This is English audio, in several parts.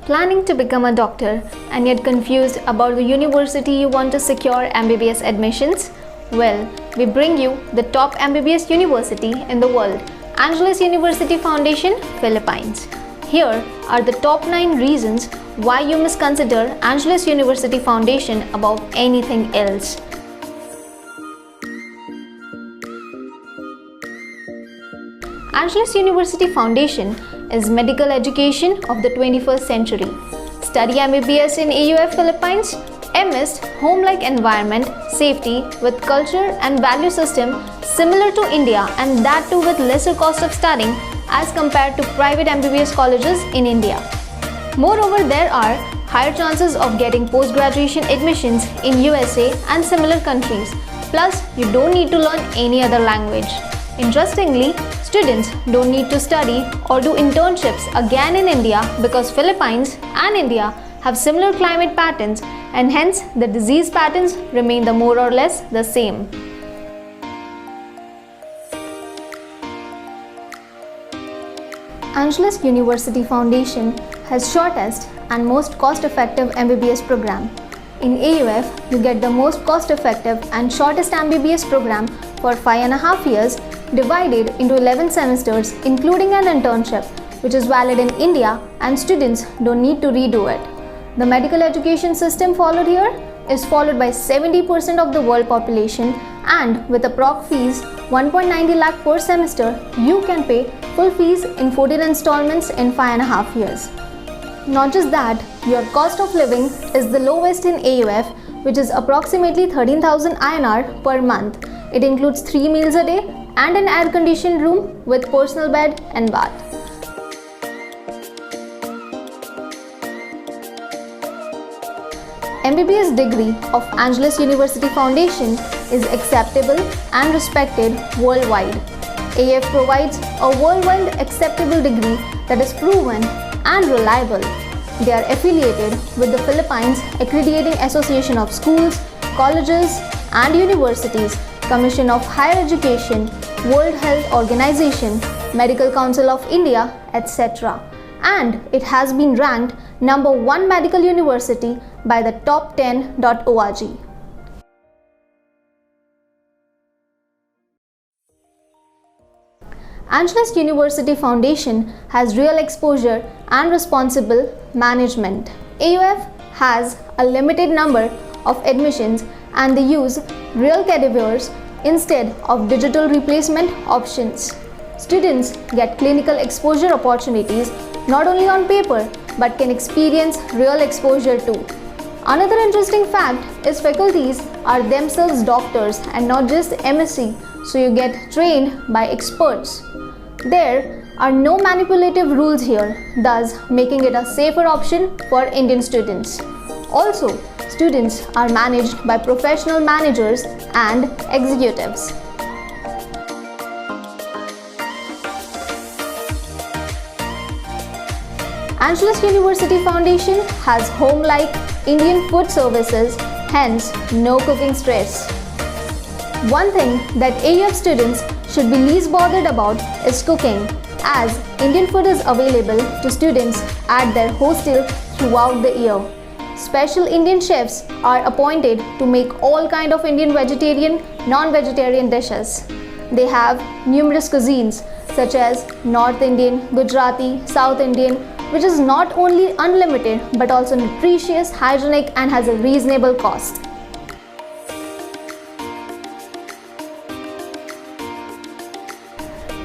Planning to become a doctor and yet confused about the university you want to secure MBBS admissions? Well, we bring you the top MBBS university in the world, Angeles University Foundation, Philippines. Here are the top 9 reasons why you must consider Angeles University Foundation above anything else. Angeles University Foundation is medical education of the 21st century. Study MBBS in AUF Philippines amidst home-like environment, safety with culture and value system similar to India, and that too with lesser cost of studying as compared to private MBBS colleges in India. Moreover, there are higher chances of getting post-graduation admissions in USA and similar countries. Plus, you don't need to learn any other language. Interestingly, students don't need to study or do internships again in India because Philippines and India have similar climate patterns, and hence the disease patterns remain more or less the same. Angeles University Foundation has shortest and most cost-effective MBBS program. In AUF, you get the most cost-effective and shortest MBBS program for 5.5 years, divided into 11 semesters including an internship, which is valid in India and students don't need to redo it. The medical education system followed here is followed by 70% of the world population, and with a proc fees 1.90 lakh per semester, you can pay full fees in 14 installments in 5.5 years. Not just that, your cost of living is the lowest in AUF, which is approximately 13,000 INR per month. It includes 3 meals a day and an air-conditioned room with personal bed and bath. MBBS degree of Angeles University Foundation is acceptable and respected worldwide. AF provides a worldwide acceptable degree that is proven and reliable. They are affiliated with the Philippines Accrediting Association of Schools, Colleges and Universities, Commission of Higher Education, World Health Organization, Medical Council of India, etc. And it has been ranked #1 medical university by the top10.org. Angeles University Foundation has real exposure and responsible management. AUF has a limited number of admissions and they use real cadavers instead of digital replacement options. Students get clinical exposure opportunities not only on paper but can experience real exposure too. Another interesting fact is faculties are themselves doctors and not just MSc, so you get trained by experts. There are no manipulative rules here, thus making it a safer option for Indian students. Also, students are managed by professional managers and executives. Angeles University Foundation has home-like Indian food services, hence no cooking stress. One thing that AUF students should be least bothered about is cooking, as Indian food is available to students at their hostel throughout the year. Special Indian chefs are appointed to make all kinds of Indian vegetarian, non-vegetarian dishes. They have numerous cuisines such as North Indian, Gujarati, South Indian, which is not only unlimited but also nutritious, hygienic and has a reasonable cost.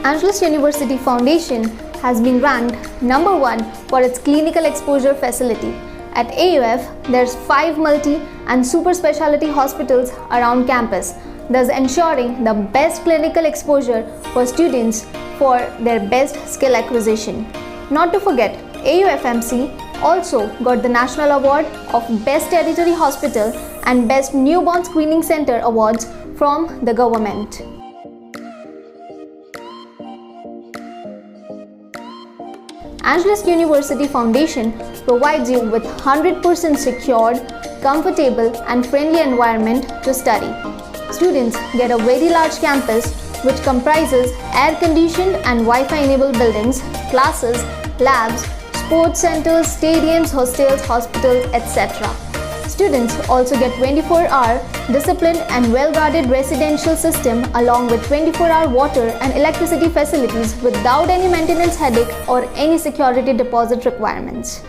Angeles University Foundation has been ranked #1 for its clinical exposure facility. At AUF, there's 5 multi and super specialty hospitals around campus, thus ensuring the best clinical exposure for students for their best skill acquisition. Not to forget, AUFMC also got the National Award of Best Tertiary Hospital and Best Newborn Screening Center awards from the government. Angeles University Foundation provides you with 100% secured, comfortable and friendly environment to study. Students get a very large campus which comprises air-conditioned and Wi-Fi enabled buildings, classes, labs, sports centers, stadiums, hostels, hospitals, etc. Students also get 24-hour disciplined and well-guarded residential system along with 24-hour water and electricity facilities without any maintenance headache or any security deposit requirements.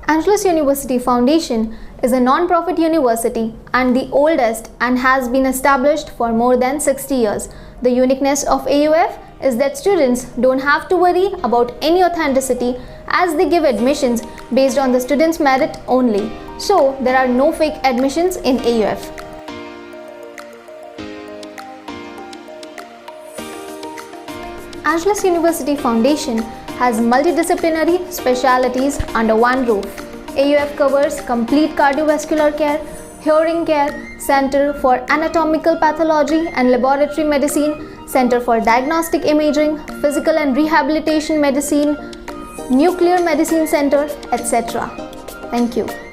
Angeles University Foundation is a non-profit university and the oldest and has been established for more than 60 years. The uniqueness of AUF is that students don't have to worry about any authenticity as they give admissions based on the students' merit only. So, there are no fake admissions in AUF. Angeles University Foundation has multidisciplinary specialties under one roof. AUF covers complete cardiovascular care, hearing care, Center for Anatomical Pathology and Laboratory Medicine, Center for Diagnostic Imaging, Physical and Rehabilitation Medicine, Nuclear Medicine Center, etc. Thank you.